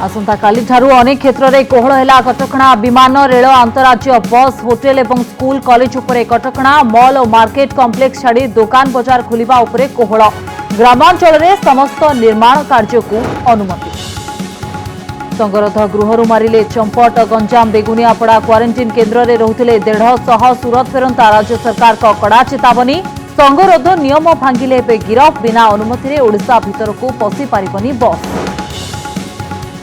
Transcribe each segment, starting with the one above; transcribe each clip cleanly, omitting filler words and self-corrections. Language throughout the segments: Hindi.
आसंता काली ठारू अनेक क्षेत्र में कोहल है कटकणा विमान रेल अंतरराज्य बस होटेल और स्कूल कॉलेज उपरे कटकणा मॉल और मार्केट कॉम्प्लेक्स छाड़ी दुकान बजार खोलिबा उपरे कोहल ग्रामांचल में समस्त निर्माण कार्य को अनुमति संगरोध गृह मारिले चंपट गंजाम बेगुनियापड़ा क्वारंटाइन केन्द्र में रोते 150 सूरत फेरंता राज्य सरकार का कड़ा चेतावनी संगरोध नियम भांगिले गिरफ बिना अनुमति ओडिशा भीतर को पशि पारिबनी बस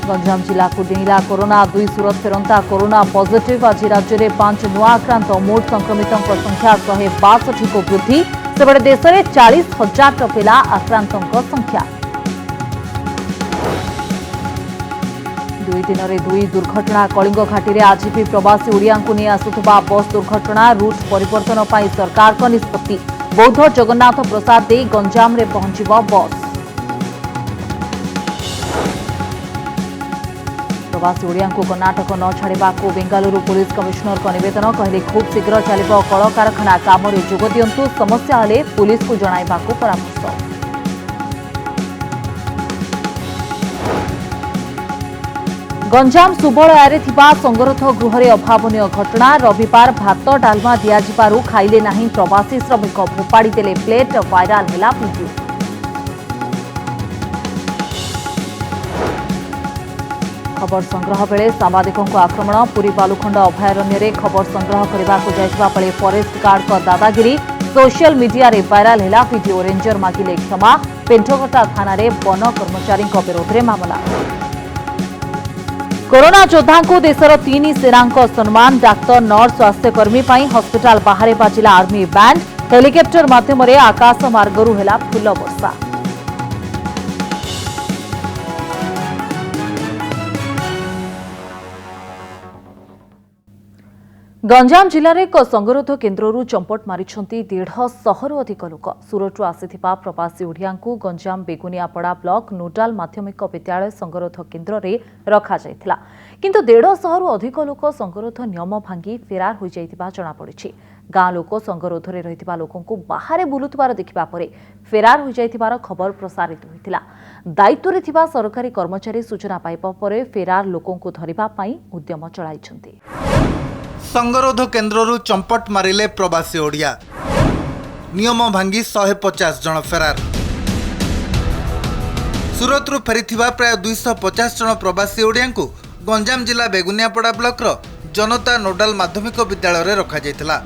गंजाम जिला को डेला कोरोना 2 सूरत फेरंता कोरोना पॉजिटिव आज राज्य में 5 नुआ आक्रांत मोट संक्रमितों संख्या 162 को वृद्धि सेबड़े देश में 40,000 पिला आक्रांतों संख्या 2 दिन में 2 दुर्घटना कलिंग घाटी में आज भी प्रवासी ओडिया को नहीं आसुवा बस दुर्घटना रूट परिवर्तन पर सरकार का निष्पत्ति बौद्ध जगन्नाथ प्रसाद दे गंजाम में पहुंचब बस प्रवासी ओडिया को कर्नाटक न छाड़ा को बेंगालुरु पुलिस कमिश्नर का निवेदन कहले खूब शीघ्र चलिब कल कारखाना काम में जोग दिंतु समस्या हेले पुलिस को जणाइबा को परामर्श गंजाम सुबलयारे थिबा संगरोध गृह में अभावनीय घटना रविवार भात डालमा दियाजिबारु खाइले नहीं प्रवासी श्रमिक फोपाड़ी देले प्लेट वायरल हैला वीडियो खबर संग्रह बेले सांबादिकों आक्रमण पुरी बालुखंड अभयारण्य में खबर संग्रह करने को जाइबा बेले फॉरेस्ट गार्ड का दादागिरी सोशल मीडिया रे वायरल हैला वीडियो रेंजर मागिले क्षमा पेंठगटा थाना रे वन कर्मचारी विरोध में मामला कोरोना योद्धा को देशर 3 सेना सम्मान डाक्तर नर्स स्वास्थ्यकर्मी हस्पिटाल बाहर बाजिला आर्मी बैंड हेलिकप्टर माध्यम आकाश मार्गरू हैला फूल वर्षा गंजाम जिले में एक संगरोध केन्द्र चंपट मारिछंती 150 अधिक लोक सूरत आसीथिबा प्रवासी ओडिया को गंजाम बेगुनियापड़ा ब्लॉक नोडाल माध्यमिक विद्यालय संगरोध केन्द्र में रखा जायथिला किंतु 150 अधिक लोक संगरोध नियम भांगी फेरार हो जायथिबा जणा पड़िछि गाँ लोक संगरोध में रहिथिबा लोकों को बाहर बुलुथिबार देखिबा परे फेरार हो जायथिबार खबर प्रसारित होइथिला दायित्व रे थिबा सरकारी कर्मचारी सूचना पाइबा परे फेरार लोकों को धरिबा पई उद्यम चलाइछंती संगरोध केन्द्ररू चंपट मारिले प्रवासी ओडिया नियम भांगी 150 जन फेरार सूरतरू फेरीथिबा प्राय 250 जन प्रवासी ओडिया को गंजाम जिला बेगुनियापड़ा ब्लॉक जनता नोडाल माध्यमिक विद्यालय में रखा जायतिला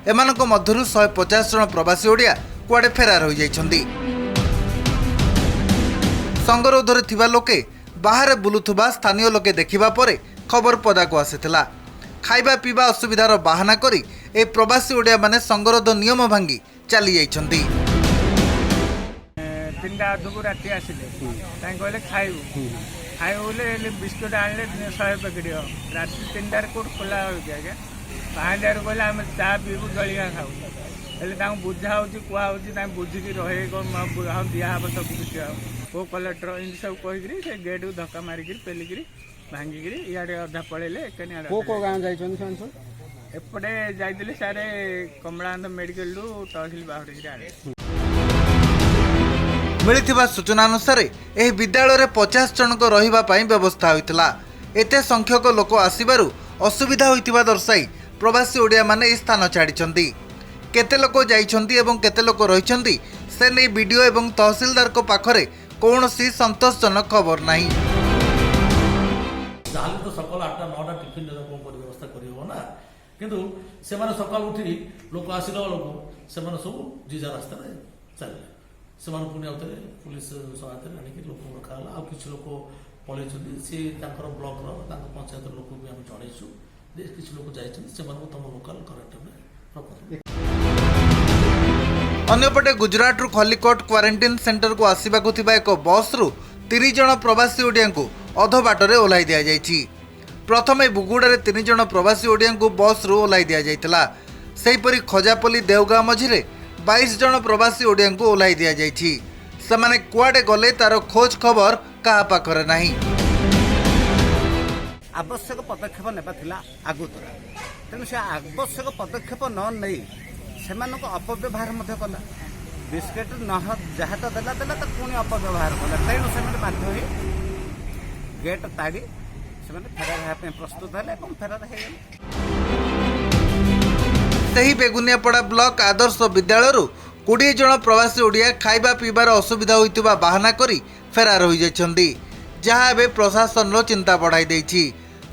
एमानक मध्यरु 150 जन प्रवासी ओडिया कुआडे फेरार हो जाइछंती संगरोध रे थिबा लोके बाहर बुलुथुबा स्थानीय लोके देखिबा परे खबर पदा को आसीथिला खाइबा पीवा असुविधार बाहाना करी ए प्रवासी ओडिया माने संगरोध नियम भांगी चली जाइछंती 3टा अधु राति आसिले कहले खाइबू बोले बिस्कुट आने 100 पैकेट राति 3टार कोट खोला आज्ञा 5टार कहले आम चा पीबू जलिया खाऊ हेल्ले बुझा कहूँ बुझिकी रहे दिहब सब किसी को कलेक्टर इन सब कहीकि से गेट को धक्का मारिक पेलिकी भांगिकी इे अधा पड़े एपटे जाइए सारे कमलानंद मेडिकल तहसिल बाहर मिलिथिबा सूचना अनुसार एह विद्यालय रे 50 जन को रहिबा पई व्यवस्था होइतला एते संख्यक लोक आसीबारु असुविधा होइतिबा दर्शाई प्रवासी ओडिया माने ए स्थान छाडिछंती केते लोक जाइछंती एवं केते लोक रहिछंती से नै वीडियो एवं तहसीलदार को पाखरे कोनोसी संतोषजनक खबर नाही जाले तो सकाल 8टा 9टा टिफिन व्यवस्था करना किंतु से सकाल उठी लोक आसला लोक से सब जीजा रास्ता चलिए से पुणी आउे पुलिस सहायता आनिक लोक रखा आ कि लोक पलि सी ब्लॉक पंचायत लोक भी आम जनईचु किसी लोक जाम लोकाल क्वारंटाइन अन्यपटे गुजरात रु खलिकोट क्वारंटाइन सेंटर को आसवाक एक बस रु 30 जन प्रवासी ओडिया को अध बाटरे ओह्लाई दि जाइछि प्रथमे बुगुड़ा 3 जन प्रवासी ओडिया को बस रु ओह्लाई दि जाइतिला सेहीपरि खजापल्ली देवगाँ मझिरे 22 जन प्रवासी ओडिया को ओह्लाई दि जाइछि सेमाने कुआडे गले तार खोज खबर कहा पाखरे नाही आवश्यक पदक्षेप नेबा थिला आगुतरा तेणु से आवश्यक पदक्षेप न नहीं से अपव्यवहार कला बिस्केट न जहाँ तो देला तो पुणी अपव्यवहार कला तेणु से बाध्य गेट ताड़ी से फेरार होगा प्रस्तुत है फेरार हो ସେହି ବେଗୁନିଆପଡ଼ା ବ୍ଲକ ଆଦର୍ଶ ବିଦ୍ୟାଳୟରୁ 20 ଜଣ ପ୍ରବାସୀ ଓଡ଼ିଆ ଖାଇବା ପିଇବାର ଅସୁବିଧା ହୋଇଥିବା ବାହାନା କରି ଫେରାର ହୋଇଯାଇଛନ୍ତି, ଯାହା ଏବେ ପ୍ରଶାସନର ଚିନ୍ତା ବଢ଼ାଇ ଦେଇଛି।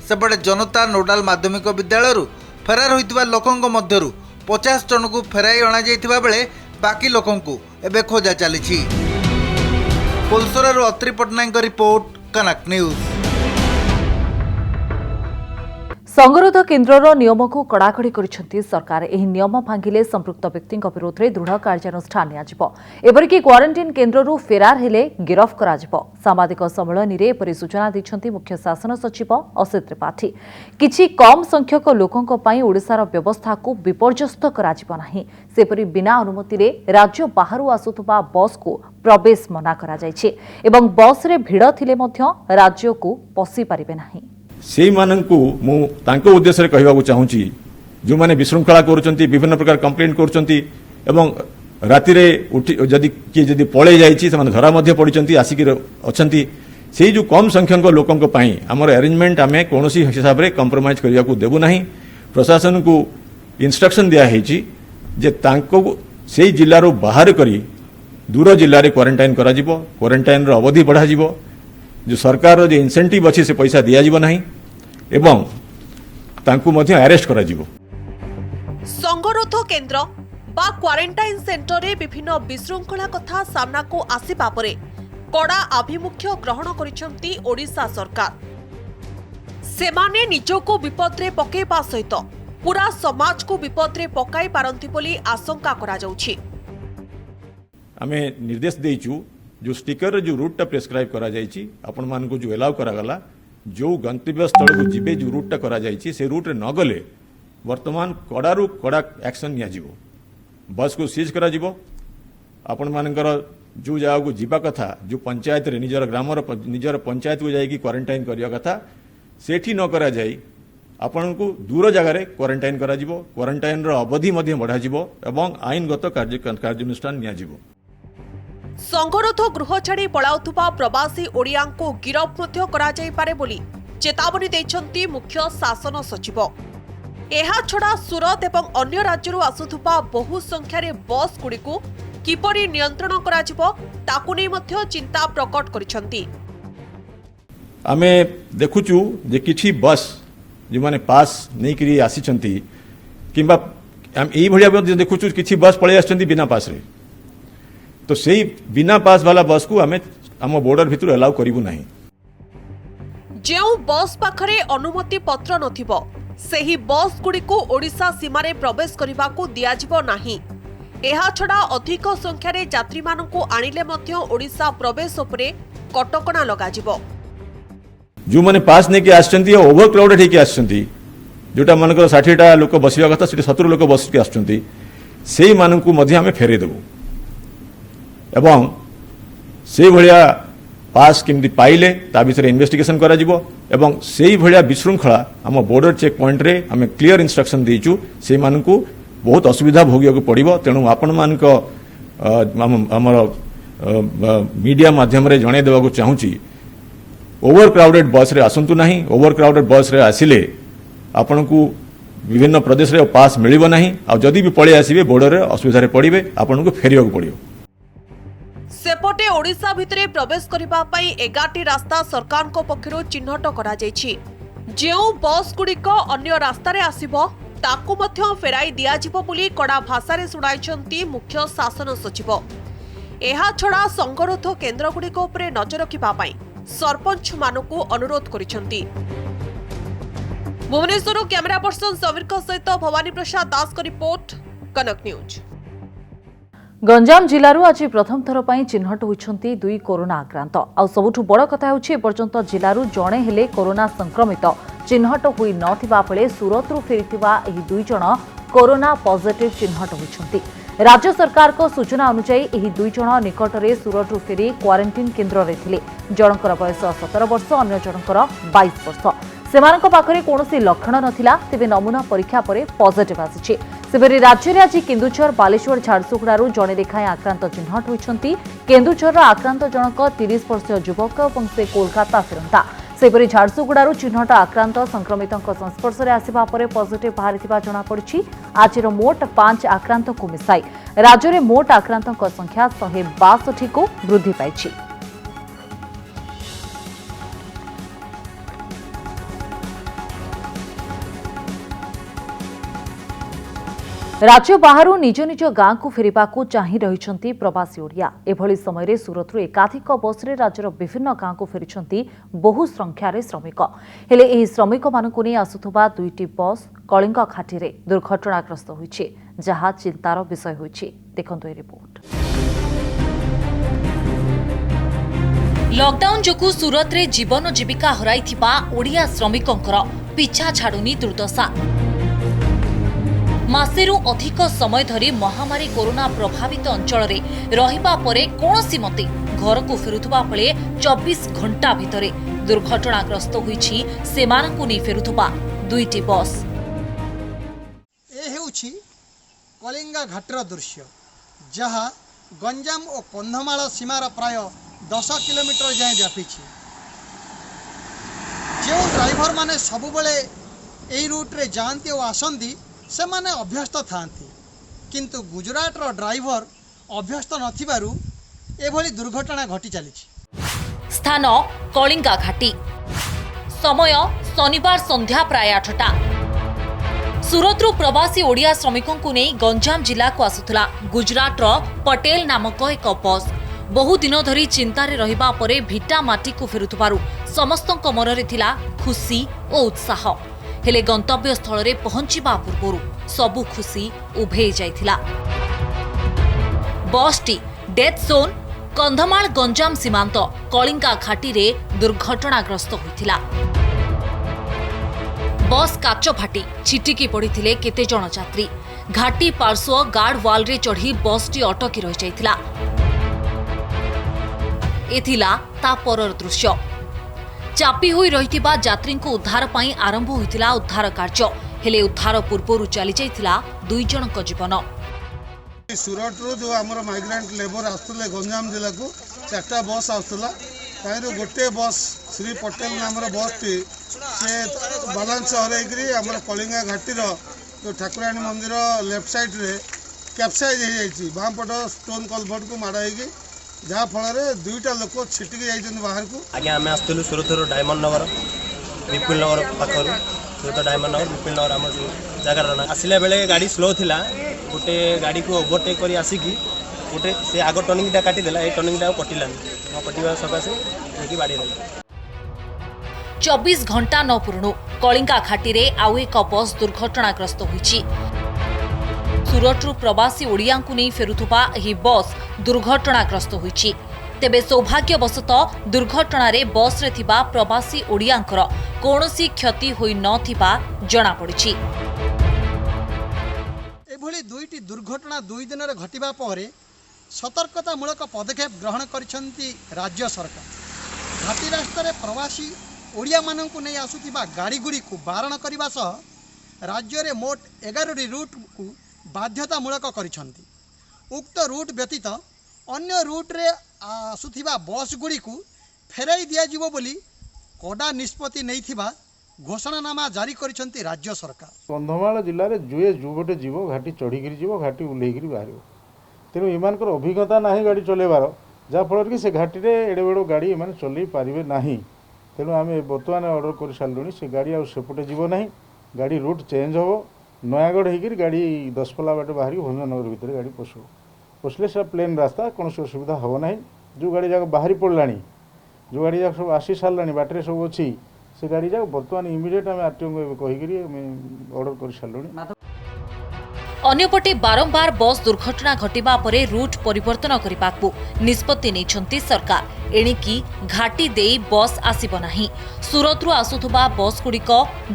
ସେପଟେ ଜନତା ନୋଡାଲ ମାଧ୍ୟମିକ ବିଦ୍ୟାଳୟରୁ ଫେରାର ହୋଇଥିବା ଲୋକଙ୍କ ମଧ୍ୟରୁ 50 ଜଣଙ୍କୁ ଫେରାଇ ଅଣାଯାଇଥିବା ବେଳେ ବାକି ଲୋକଙ୍କୁ ଏବେ ଖୋଜା ଚାଲିଛି। ପୋଲସରାରୁ ଅତ୍ରି ପଟ୍ଟନାୟକଙ୍କ ରିପୋର୍ଟ, କନକ ନ୍ୟୁଜ୍। संगरोध केन्द्रर नियम को कड़ाकड़ी करिसेंती सरकार। एही नियम भांगिले संपृक्त व्यक्तिଙ୍କ विरोध में दृढ़ कार्यानुष्ठान नियाजिबो। एपरिक क्वारंटाइन केन्द्ररू फेरार हेले गिरफ कराजिबो। सामाजिक सम्मेलन में एपरि सूचना दैछंती मुख्य शासन सचिव असित त्रिपाठी। किछि कम संख्यक लोकंक पई ओडिसार व्यवस्था को विपर्यस्त कराजिबो नाही। सेपरि बिना अनुमति रे राज्य बाहरु आसुथबा बस को प्रवेश मना करा जायछि एवं बस रे भिड़ थिले मध्य राज्य को पसी पारिबे नाही। से माननकु मु तांको उद्देश्य कहवाकू चाहूँगी जो माने विशृंखला करुचंती विभिन्न प्रकार कंप्लेंट करुचंती एवं राति रे उठी जदि किए जदि पळे जाईछि से धरा मध्य पड़िचंती आसिक अछंती से जो कम संख्यक लोकंक पई हमर अरेंजमेंट आमे कोनोसी हिसाब रे कंप्रोमाइज करियाकू देबु नाही। प्रशासन को इंस्ट्रक्शन दिया हेछि जे तांको से जिल्ला रो बाहर करी दूर जिल्ला रे क्वारंटाइन करा जिवो। क्वारंटाइन रो अवधि बढ़ा जिवो। जो सरकार जो इंसेंटिव अच्छी से पैसा दिया जीव नहीं एवं तांकु मध्य अरेस्ट करा जीवो। संगरोध केन्द्र बा क्वारंटाइन सेंटर रे विभिन्न विशृंखला कथा सामना को आसीबा परे कड़ा आभिमुख्य ग्रहण करिसेंती ओडिशा सरकार। सेमाने निजको विपद रे पकेबा सहित पूरा समाज को विपद रे पकाई पारंती बोली आशंका करा जाउछि। आमे निर्देश देइछु जो स्टिकर जो रूट प्रेस्क्राइब करा जाइछि आपण मान को जो एलाउ करा गला जो गंतव्य स्थल को जिबे जो रूट करा जाइछि से रूट रे न गले वर्तमान कड़ारू कड़ा एक्शन निया जिवो। बस को सीज करा जिवो। आपण मानकर जो जगह को जीवा कथा जो पंचायत रे निजर ग्राम निजर पंचायत को जाइकी क्वारंटाइन करिया कथा सेठी न करा जाई आपण को दूर जगह रे क्वारंटाइन करा जिवो। क्वारंटाइन रो अवधि मध्य बढ़ा जिवो एवं आईनगत कार्यानुष्ठान निया जिवो। संगरोध गृह छाड़ी पलाउथुबा प्रवासी ओडिया को गिरफ मध्य करा जाई पारे बोली चेतावनी दैछंती मुख्य शासन सचिव। एहा छड़ा सूरत एवं अन्य राज्यरू आसुथुबा बहु संख्यारे बस गुड़िकु किपरि नियंत्रण करा जिवो ताकु नै मध्य चिंता प्रकट करिसंती। आमे देखुचु जे किछि बस जो माने पास नै करी आसीचंती किंबा हम एई भलिया देखुचु किछि बस पळे आछंती बिना पास रे तो सही बिना पास वाला बस को आम बॉर्डर भितर अलाउ करिबु नाही। जेउ बस पाखरे अनुमति पत्र नथिबो सेही बस गुडी को ओडिशा सीमा रे प्रवेश करबा को दिया जिवो नाही। एहा छडा अधिक संख्या रे यात्री मानकु आनिले मध्य ओडिशा प्रवेश उपरे कटकणा लगा जिवो। जो माने पास ने के आछंती ओवर क्राउडेड हे के आछंती जोटा मानकर 60 टा लोक बसिबा कथा सेठी 70 लोक बस के आछंती सेही मानकु मध्य आमे फेरे देबो एवं से भलिया पास केमती पाइले ता विषय इन्वेस्टिगेशन करा जिवो एवं सेही भलिया विशृंखला हम बॉर्डर चेक पॉइंट रे हमें क्लियर इंस्ट्रक्शन देइचु से मानकु बहुत असुविधा भोगियको पड़िबो। तेणु आपण मानक हमर मीडिया माध्यम रे जणे देबाकू चाहूची ओवर क्राउडेड बस रे आसंतु नाही। ओवर क्राउडेड बस रे आसिले आपनकु विभिन्न प्रदेश रे पास मिलिबो नाही आ जदी भी पळे आसीबे बॉर्डर रे असुविधा रे पड़िबे आपनकु फेरियको पड़िबो। सेपटे ओडिशा भितरे प्रवेश करबा पई 11टी रास्ता सरकार को पक्षरु चिन्हट करा जायछि। जेउ बस गुड़िक अन्य रास्ता रे आसीबो ताकू मध्य फेराई दिया जिवो बोली कड़ा भाषा रे सुनाइछंती मुख्य शासन सचिव। एहा छड़ा संगरोध केन्द्र गुड़िक उपरे नजर रखिबा पई सरपंच मानकु अनुरोध करिछंती। भुवनेश्वर कैमरा पर्सन समीर सहित भवानी प्रसाद दास को रिपोर्ट, कनक न्यूज। गंजाम जिल्लारू आज प्रथम थर पर चिन्हट होइछंती 2 कोरोना आक्रांत। आ सबुठु बड़ कथा होछि एपर्यंत जिल्लारू जणे हेले कोरोना संक्रमित चिन्हट होई नथिबा बेले सूरतरू फेरिथिबा एही 2 जण कोरोना पॉजिटिव चिन्हट होइछंती। राज्य सरकार को सूचना अनुसार एही 2 जण निकटरे सूरतरू फेरी क्वारंटाइन केन्द्र रे थिले। जणकर बयस 17 वर्ष अन्य जणकर 22 वर्ष। सेमानक पाखरे कोनोसी लक्षण नथिला तेबे नमूना परीक्षा परे पॉजिटिव आसीछि। सेबरी राज्य में आज केन्दुझर बालेश्वर झारसुगुड़ारू जड़े लेखाएं आक्रांत चिन्हट होइछंती। केन्दुझर आक्रांत जनक 30 वर्षीय युवक और से कोलकाता फेरंता। सेपरि झारसुगुड़ारू चिन्हट आक्रांत संक्रमित संस्पर्श में आसिबा परे पॉजिटिव बाहरिथिबा जଣାपड़िछि। आज मोट 5 आक्रांत को मिसाई राज्य में मोट आक्रांत संख्या 162 को वृद्धि पाइछि। राज्य बाहर निज निज गाँ को फेरवा चाहि रहिछंती प्रवासी ओडिया। एभली समय सूरत एकाधिक बस रे राज्यर विभिन्न गाँ को फेरिछंती बहु संख्यार श्रमिक। हेले एही श्रमिक मानकु नै आसुथबा दुईटी बस कलिंग घाटी रे दुर्घटनाग्रस्त होइछि, जहा चिंतार विषय होइछि। देखंतु ए रिपोर्ट। लॉकडाउन जोगु सूरत रे जीवन जीविका हराइथिबा ओडिया श्रमिकंकर पिछा छाडुनी दुर्दशा। मासेरू अधिक समय धरी महामारी कोरोना प्रभावित अंचल रे रहिबा परे कोनोसी मते घर को फेरुथबा बेले 24 घंटा भितरे दुर्घटनाग्रस्त होईछि सेमानकु नै फेरुथबा दुईटी बस। ए हेउछि कलिंगा घाटर दृश्य, जहा गंजाम और कंधमाल सीमार प्राय 10 किलोमीटर जाए व्यापीछि। जो ड्राइवर माने सबुबले एई रूट रे जानती और आसंती से माने अभ्यस्त थांती, किंतु गुजरात रो ड्राइवर अभ्यस्त नथिबारु एभली दुर्घटना घटी चलीछि। स्थान कलिंगा घाटी। समय शनिवार संध्या प्राय 8टा। सूरतरू प्रवासी ओडिया श्रमिकों को नहीं गंजाम जिला को आसुथला गुजरात रो पटेल नामक एक बस। बहु दिन धरी चिंतारे रहिबा परे भिटा माटी को फेरुथबारु समस्तक मनरे थिला खुशी और उत्साह। हेले गंतव्य स्थल रे पहुंचीबा पूर्वरु सबु खुशी उभे जाइथिला। बसटी डेथ जोन कंधमाल गंजाम सीमांत कलिंगा घाटी रे दुर्घटनाग्रस्त होइथिला। बस काच फाटी छिटिकी पड़िथिले केते जण यात्री। घाटी पार्श्व गार्ड वाल रे चढ़ी बसटी अटकी रहि जाइथिला। एथिला ता परर दृश्य। चापी होई रहिथिबा यात्री को उद्धार पाई आरंभ होइथिला उद्धार कार्य। हेले उद्धार पूर्वरु चली जाइथिला दुई जनक जीवन। सूरत रो जो हमर माइग्रेंट लेबर आस्तले गंजाम जिला को 4टा बस आस्तला, ताइरो गोटे बस श्री पटेल नामर बस टी से बालांस हरैकरी हमर कलिंगा घाटी रो जो ठाकुराणी मंदिर लेफ्ट साइड रे कैप्साइज हो जाइछि। बाम पट स्टोन कलवर्ट को माड़ा होगी, जहाँ फल दुईटा लोक छिटिकी जाइछन बाहर को। आगे आम आसलु सूरत डायमंड नगर विपुल नगर पाखर सूरत डायमंड नगर विपुल नगर आम जगार ना आसला बेले गाड़ी स्लो थिला। गोटे गाड़ी को ओवरटेक कर आसिकी गोटे से आग टर्निंगटा काटिदेला, ये टर्निंगटा कटिलानी कटिवा सकाशे कि बाड़ी देला। 24 घंटा न पूर्णु कलिंगा घाटी रे आउ एक बस दुर्घटनाग्रस्त होइछि। सूरतरू प्रवासी ओडियांकु नै फेरुथबा एही बस दुर्घटनाग्रस्त होइछि। तेबे सौभाग्यवशतः दुर्घटना रे बस रे थिबा प्रवासी ओडियांकर कोनोसी क्षति होई नथिबा जणा पड़िछि। एभली दुईटी दुर्घटना 2 दिन रे घटिबा परे सतर्कतामूलक पदक्षेप ग्रहण करिसंती राज्य सरकार। घाटी रास्ता रे प्रवासी ओडिया माननकु नै आसुथिबा गाड़ी गुड़ी को बारण करबा सह राज्य रे मोट 11 रूट को बाध्यतामूलक करिसंती। उक्त रूट व्यतीत अन्य रूट रे आसुथिबा बस गुड़ी को फेराई दिया जिवो बोली कड़ा निष्पत्ति नैथिबा घोषणानामा जारी करिसंती राज्य सरकार। कंधमाल जिले में जुए जुगटे जीव घाटी चढ़ी जीव घाटी उल्लेकरी बाहर। तेणु एमानकर अभिज्ञता नहीं गाड़ी चलेबार, जहाँफल कि से घाटी में एड़े बड़ गाड़ी एम चल पारे ना। तेणु आम बर्तमान अर्डर कर सारे से गाड़ी आउटे जीव ना, गाड़ी रूट चेंज हम नयागढ़ होकर गाड़ी 10 पल्ला बाट बाहर भंजनगर भितर गाड़ी पशले से प्लेन रास्ता कौन असुविधा हम ना। जो गाड़ी जाक बाहरी पड़ा, जो गाड़ी जाक सब आसी सारे बाटे सब अच्छी से गाड़ी जाक बर्तमान इमिडिएट आम आरटीओ को कहीकि ऑर्डर कर सारे। अन्यपटे बारंबार बस दुर्घटना घटिबा परे रूट परिवर्तन करबाकू निष्पत्ति नेछंती सरकार। एणिकी घाटी देई बस आसिब नाही। सूरतरू आसुथबा बस गुड़िक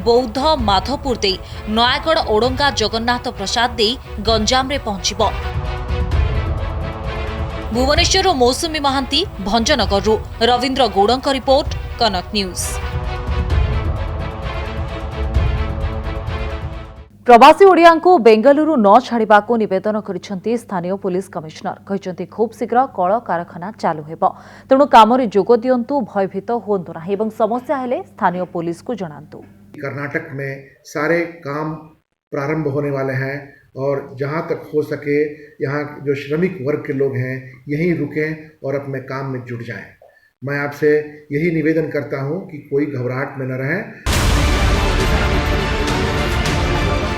बौद्ध माधवपुर देई नयागढ़ ओडंगा जगन्नाथ प्रसाद देई गंजाम रे पहुंचिब। भुवनेश्वर मौसुमी महांती भंजनगररू रविंद्र गौड़ंक रिपोर्ट, कनक न्यूज। प्रवासी ओडिया को बेंगलुरु न छाड़िबाकू निवेदन करिसेंती स्थानीय पुलिस कमिश्नर कहिसेंती खूब शीघ्र कल कारखाना चालू हेबो तेणु कामरे जोग दियंतु भयभीत होंतु नाही एवं समस्या हेले स्थानीय पुलिस को जणांतु। कर्नाटक में सारे काम प्रारंभ होने वाले हैं और जहां तक हो सके यहाँ जो श्रमिक वर्ग के लोग हैं यहीं रुकें और अपने काम में जुट जाएं। मैं आपसे यही निवेदन करता हूं कि कोई घबराहट में न रहें।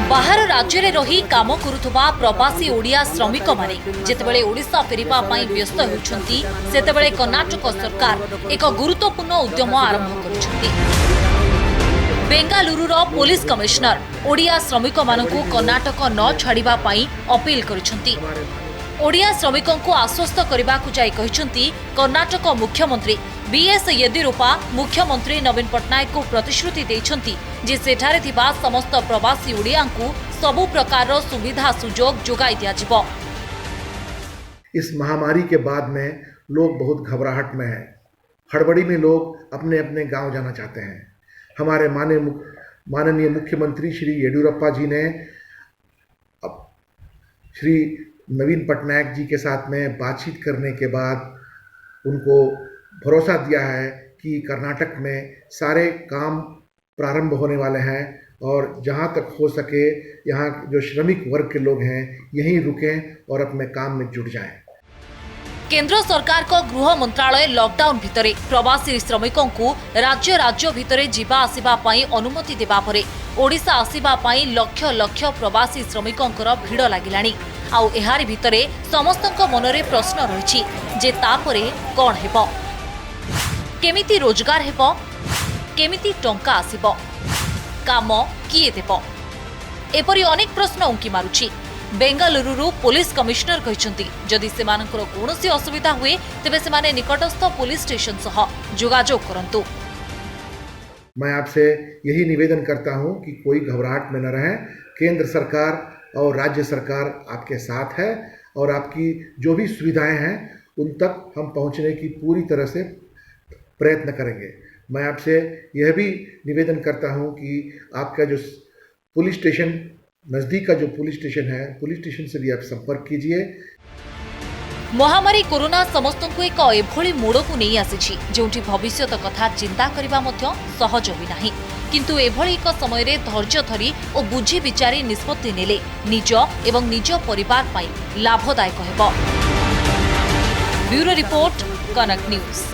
बाहर राज्य में रही काम करुवा प्रवासी ओडिया श्रमिक माने जेतेबेले ओडिशा फेरिबा पई व्यस्त होउछंती सेतेबेले कर्नाटक सरकार एक गुरुत्वपूर्ण उद्यम आरंभ करुछंती। बेंगालुरुर पुलिस कमिश्नर ओडिया श्रमिक मानकु कर्नाटक न छाड़िबा पई अपील करुछंती। ओडिया श्रमिकों को आश्वस्त करने जाई कहिसंती कर्नाटक मुख्यमंत्री बीएस येदियुरप्पा मुख्यमंत्री नवीन पट्टनायक को प्रतिश्रुति देइछंती जे सेठारे थिबा समस्त प्रवासी ओडिया को सबु प्रकार सुविधा सुजोग जोगाई दिया जिवो। इस महामारी के बाद में लोग बहुत घबराहट में हैं। हड़बड़ी में लोग अपने अपने गांव जाना चाहते हैं। हमारे माननीय मुख्यमंत्री श्री येदियुरप्पा जी ने श्री नवीन पटनायक जी के साथ में बातचीत करने के बाद उनको भरोसा दिया है कि कर्नाटक में सारे काम प्रारंभ होने वाले हैं और जहां तक हो सके यहाँ जो श्रमिक वर्ग के लोग हैं यहीं रुकें और अपने काम में जुट जाएं। केंद्र सरकार को गृह मंत्रालय लॉकडाउन भितरे प्रवासी श्रमिकों को राज्य राज्य भितरे जीवा आसिबा पई अनुमति देबा परे ओडिशा आसिबा पई लक्ष लक्ष प्रवासी श्रमिकों भीड़ लागिलानी। आउ एहारी भितरे समस्तक मनरे प्रश्न रहिछि जे तापरे कोन हेबो, केमिति रोजगार हेबो, केमिति टंका आसिबो, काम किए देबो, एपरि अनेक प्रश्न उंकी मारुछि। बेंगालुरु पुलिस कमिश्नर कहिसंती जदि सेमानकर कोनोसी असुविधा हुए तेबे सेमाने निकटस्थ पुलिस स्टेशन सह जोगाजोग करंतु। मैं आपसे यही निवेदन करता हूं कि कोई घबराहट में न रहें। केंद्र सरकार और राज्य सरकार आपके साथ है और आपकी जो भी सुविधाएं हैं उन तक हम पहुंचने की पूरी तरह से प्रयत्न करेंगे। मैं आपसे यह भी निवेदन करता हूं कि आपका जो पुलिस स्टेशन नजदीक का जो पुलिस स्टेशन है पुलिस स्टेशन से भी आप संपर्क कीजिए। महामारी कोरोना समस्त को एक एभली मोड़ को नहीं आसी जोंठी भविष्यत कथा चिंता करबा मध्य सहज होई नाही, किंतु एभली एक समय रे धैर्य धरी और बुझी विचारी निष्पत्ति नेले निज एवं निज परिवार पाई लाभदायक हेबो। ब्यूरो रिपोर्ट कनक न्यूज।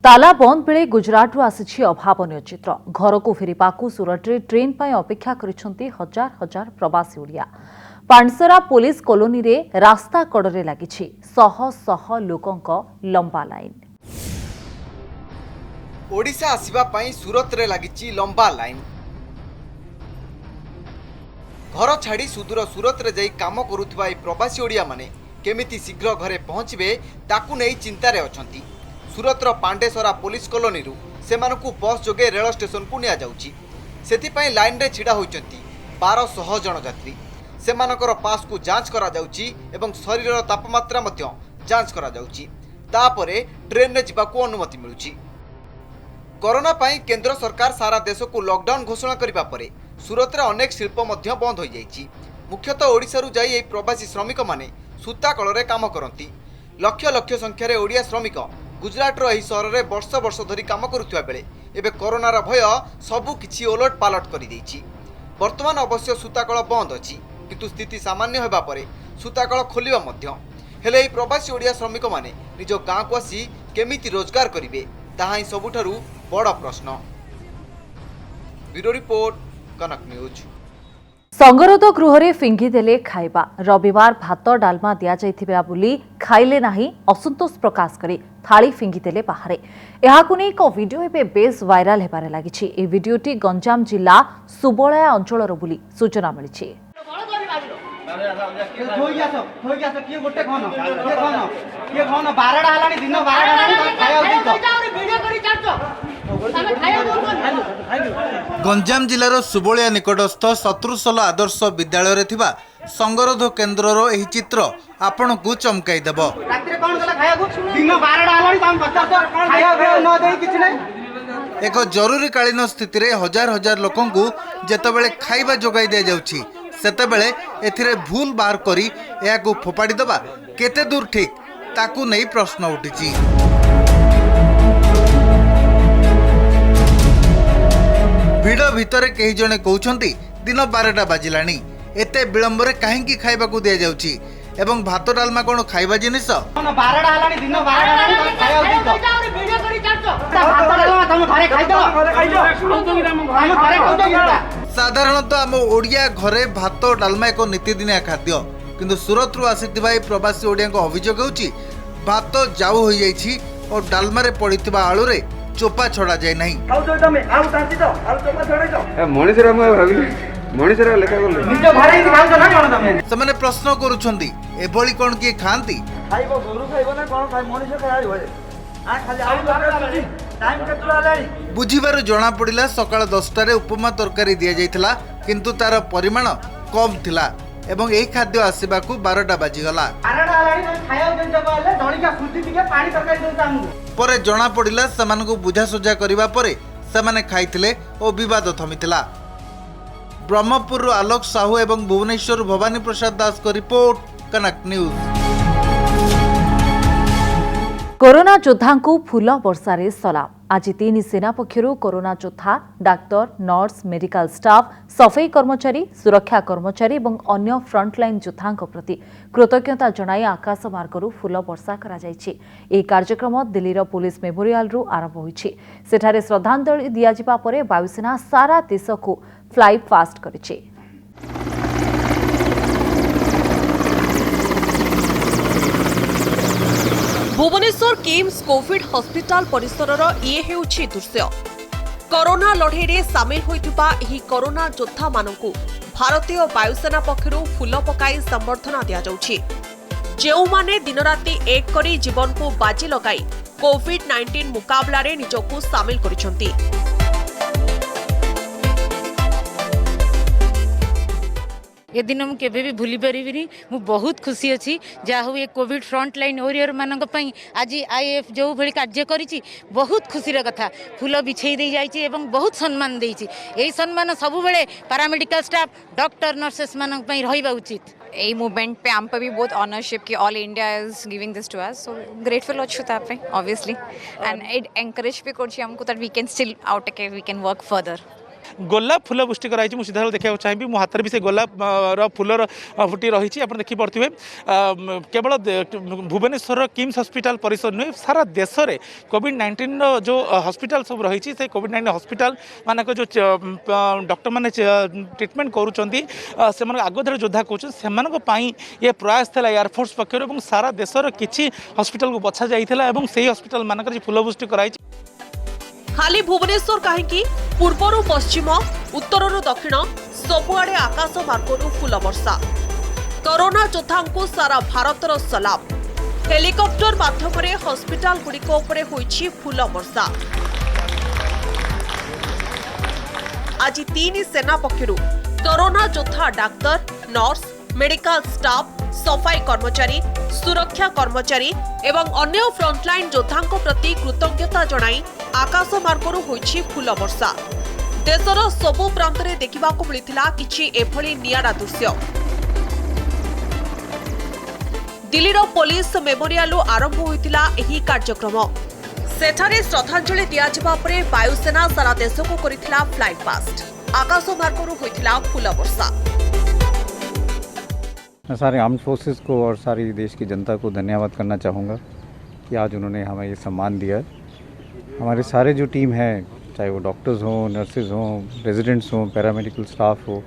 ताला बंद बेले गुजरात आसी अभावन चित्र। घर को फेरिबाकू सूरत ट्रेन पर अपेक्षा करिसेंती हजार हजार प्रवासी ओडिया। पानसरा पुलिस कॉलोनी रे रास्ता कड़े लगी शह शह लोकों लंबा लाइन। ओडिशा आसिबा पई सूरत रे लागिची लंबा लाइन। घर छाड़ी सुदूर सूरत रे जाई काम करुथिबा ए प्रवासी ओडिया माने केमिति शीघ्र घरे पहुंचबे ताकू नै चिंतारे अछंती। सूरतर पांडेसरा पुलिस कॉलोनी रु सेमानकु बस जोगे रेल स्टेशन को निया जाउची। सेथिपई लाइन रे छिड़ा होइचंती 1200 जन यात्री। सेमानकर पास को जांच करा जाउची एवं शरीर तापमात्रा मध्य जांच करा जाउची। तापरे ट्रेन रे जिबाकू अनुमति मिलुची। कोरोना पई केंद्र सरकार सारा देश को लॉकडाउन घोषणा करिबा परे सूरत रे अनेक शिल्प मध्य बंद हो जाइची। मुख्यतः ओडिसा रु जाई ए प्रवासी श्रमिक माने सूता कल रे काम करंती। लक्ष लक्ष संख्यार ओडिया श्रमिक गुजरातर एही सहर रे वर्ष वर्ष धरी काम करुथिबा बेले एबे कोरोनार भय सबु किछि ओलट पालट करि दैछि। वर्तमान अवश्य सूताकल बंद अछि किंतु स्थिति सामान्य हेबा परे सूताकल खोलिबा मध्य हेले एही प्रवासी ओडिया श्रमिक माने निज गाँ को आसी केमिति रोजगार करिवे ताहा ही सबुठारु बड़ प्रश्न। ब्यूरो रिपोर्ट कनक न्यूज। संगरोध गृह फिंगिदेले खाइबा। रविवार भात डालमा दिया जाइथिबा बोली खाइले नाही असंतोष प्रकाश करी थाली फिंगिदेले बाहरे। एहाकु नै एक वीडियो एबे बेस वायरल हेबारे लागिछि। ए वीडियोटी गंजाम जिला सुबळया अंचलर बोली सूचना मिलिछि। गंजाम जिलार सुबलिया निकटस्थ शत्रुसल आदर्श विद्यालय थिबा संगरोध केन्द्रर एही चित्र आपण को चमकाई देबो। एक जरूरीकालीन स्थिति रे हजार हजार लोकों को जेतेबेले खाइबा जोगाई दिया जाउछि सेतेबेले एथिरे भूल बाहर करी एहाकु फोपाड़ी दबा केते दूर ठीक ताकू नहीं प्रश्न उठिछि। भिड़ भितर कई जने कहउछंती दिन 12टा बाजिलानी एते विलंब रे काहेकि खाइबा को दिया जाउछि एवं भात डालमा कोन खाइबा जिनिस 12टा हलानी दिन 12टा हलानी तम खाइयो वीडियो करी चाचो भात डालमा तम घरे खाइदो हम घरे खाइदो। साधारणतः आम ओडिया घरे भात डालमा एक नीतिदिनिया खाद्य किंतु सूरत रु आसीथिबा ए प्रवासी ओडिया को अभियोग होउछि भात जाऊ होई जाइछि और डालमा रे पड़िथिबा आलू रे चोपा छड़ा जाय नाही। आउ तो तमे आउ तांती तो आउ चोपा छड़ाई तो ए मनीष रे म भाबिली मनीष रे लेखा करले निज घरे ही खाउ ना कोन तमे समाने प्रश्न करूछंती एबोली कोन की खांती खाइबो गोरु खाइबो ना कोन खाइ मनीष खाइ होय आ खाली आउ टाइम केतला लानी बुझिबार जणा पड़िला सकाळ 10टा रे उपमा तरकारी दिया जायथिला किंतु तार परिमाण कम थिला एवं एही खाद्य आसीबा को 12टा बाजी गला। 12टा लानी खाइयो दिन जबाले डोळिका सुद्दी दिके पानी तरकारी दोता हमहु परे जणा पड़िला समान को बुझा सुझा करिबा परे समाने खाइथिले ओ विवाद थमिथिला। ब्रह्मपुर आलोक साहू एवं भुवनेश्वर भवानी प्रसाद दास को रिपोर्ट कनक न्यूज। कोरोना योद्धा को फूल वर्षारे सलाम। आज 3 सेना पक्षर कोरोना योद्धा डाक्तर नर्स मेडिकल स्टाफ सफाई कर्मचारी सुरक्षा कर्मचारी और अन्य फ्रंटलाइन योद्धा प्रति कृतज्ञता जनाई आकाश मार्गरू फूल वर्षा करा जायछि। एही कार्यक्रम दिल्लीर पुलिस मेमोरियल रु आरंभ होइछि। सेठारे श्रद्धांजलि दियाजिबा परे वायुसेना सारा देश को फ्लाई फास्ट करिछि। भुवनेश्वर किम्स कोविड हॉस्पिटल परिसरर ये हेउछि दृश्य। कोरोना लड़ाई रे सामिल होइथिबा एही कोरोना योद्धा मानकु भारतीय वायुसेना पक्षरु फूल पकाई संबर्धना दिया जाउछि। जेउ माने दिन राति एक करी जीवन को बाजी लगाई कोविड-19 मुकाबला रे निजकु सामिल करिसंती। ये दिन मुझे केबे भी भूली पारिबिनी। मु बहुत खुशी अच्छी जहाँ हूँ ये कोविड फ्रंट लाइन वॉरियर मानक पई आज आईएफ जो भली कार्य करिछि बहुत खुशीर कथा। फूल बिछेई दे जाइछि एवं बहुत सम्मान देइछि। एही सम्मान सब बेले पैरामेडिकल स्टाफ डॉक्टर नर्सेस मानक पई रहिबा उचित। ए मूवमेंट पे हम पे भी बहुत ऑनरशिप की all India is giving this to us so grateful अच्छु ता पे ऑब्वियसली एंड इट एनकरेज भी करछि हमको that we can still out take we can work further. गोलाप फूल पुष्टि कराई मुझे सीधा देखा चाहिए मो हाथ भी से गोलाप फूलर फुटी रही आप देखिपे केवल भुवनेश्वर किम्स हॉस्पिटल परिसर नुहे सारा देश में कोविड-19 जो हॉस्पिटल सब रही से कोविड-19 हॉस्पिटल मानक जो डॉक्टर मैंने ट्रिटमेंट करुँच आगधार योद्धा कहते ये प्रयास था एयरफोर्स पक्षर सारा देशर किसी हॉस्पिटल को बछा जाइथिला एवं से हॉस्पिटल मानक फूल पुष्टि कराई। खाली भुवनेश्वर कहीं पूर्वर पश्चिम उत्तर दक्षिण सबुआड़े आकाश मार्गरू फूल वर्षा। कोरोना योद्धा को सारा भारतर सलाम। हेलिकॉप्टर माध्यम हॉस्पिटल गुड़िक होइछि फूल वर्षा। आज 3 सेना पक्षरु कोरोना योद्धा डाक्तर नर्स मेडिकल स्टाफ सफाई कर्मचारी सुरक्षा कर्मचारी एवं अन्य फ्रंटलाइन योद्धा प्रति कृतज्ञता जनाई आकाश मार्गरू होइछि फूल वर्षा। देशर सबु प्रांतरे देखिबाकु मिलिथिला किछि एभली नियारा दृश्य। दिल्लीर पुलिस मेमोरियल आरंभ होइतिला एही कार्यक्रम। सेठारे श्रद्धांजलि दियाजिबा परे वायुसेना सारा देश को करिथिला फ्लाई पास्ट। आकाश मार्गरू होइतिला फूल वर्षा। मैं सारे आर्म्ड फोर्सेस को और सारी देश की जनता को धन्यवाद करना चाहूँगा कि आज उन्होंने हमें ये सम्मान दिया। हमारे सारे जो टीम है चाहे वो डॉक्टर्स हों नर्सेज हों रेजिडेंट्स हों पैरामेडिकल स्टाफ हो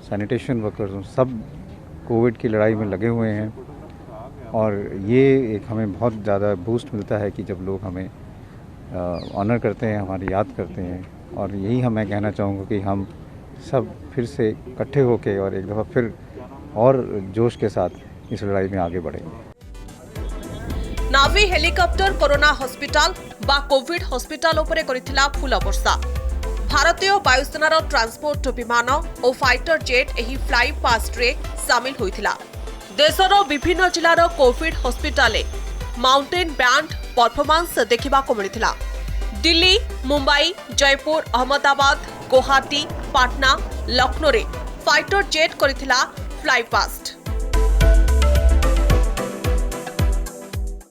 सैनिटेशन वर्कर्स हों सब कोविड की लड़ाई में लगे हुए हैं और ये एक हमें बहुत ज़्यादा बूस्ट मिलता है कि जब लोग हमें ऑनर करते हैं हमारी याद करते हैं और यही मैं कहना चाहूँगा कि हम सब फिर से इकट्ठे होकर और एक दफ़ा फिर और जोश के साथ इस लड़ाई में आगे बढ़ेंगे। नावी हेलिकॉप्टर कोरोना हॉस्पिटल बा कोविड हॉस्पिटल उपरे करिथिला फूल वर्षा। भारतीय वायुसेनार ट्रांसपोर्ट विमान और फाइटर जेट एही फ्लाई पास्ट रे शामिल होइथिला। देशर विभिन्न जिलार covid hospital mountain band performance देखिबाको मिलिथिला। दिल्ली, मुंबई, जयपुर, अहमदाबाद, गुवाहाटी, पाटना, लखनऊ रे फाइटर जेट करथिला फ्लाईपास्ट।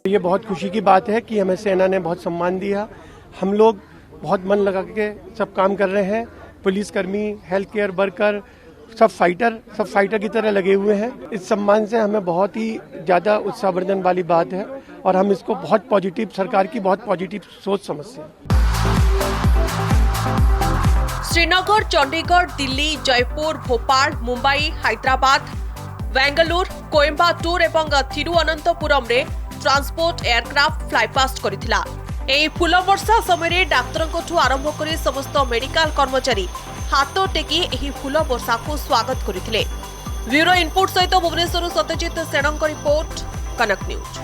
ये बहुत खुशी की बात है कि हमें सेना ने बहुत सम्मान दिया। हम लोग बहुत मन लगा के सब काम कर रहे हैं। पुलिसकर्मी, हेल्थ केयर वर्कर, सब फाइटर की तरह लगे हुए हैं। इस सम्मान से हमें बहुत ही ज़्यादा उत्साहवर्धन वाली बात है और हम इसको बहुत पॉजिटिव, सरकार की बहुत पॉजिटिव सोच समझते हैं। श्रीनगर, चंडीगढ़, दिल्ली, जयपुर, भोपाल, मुंबई, हैदराबाद, बेंगलुरु, कोयम्बाटूर एवं थिरुअनंतपुरम रे ट्रांसपोर्ट एयरक्राफ्ट फ्लाईपास्ट करथिला। एही फुल वर्षा समय डाक्तरंकठू आरंभ करी समस्त मेडिकल कर्मचारी हाथ टेकी एही फुल वर्षा को स्वागत करथिले। ब्यूरो इनपुट सहित भुवनेश्वर सत्यजित सेणଙ୍କ रिपोर्ट, कनक न्यूज।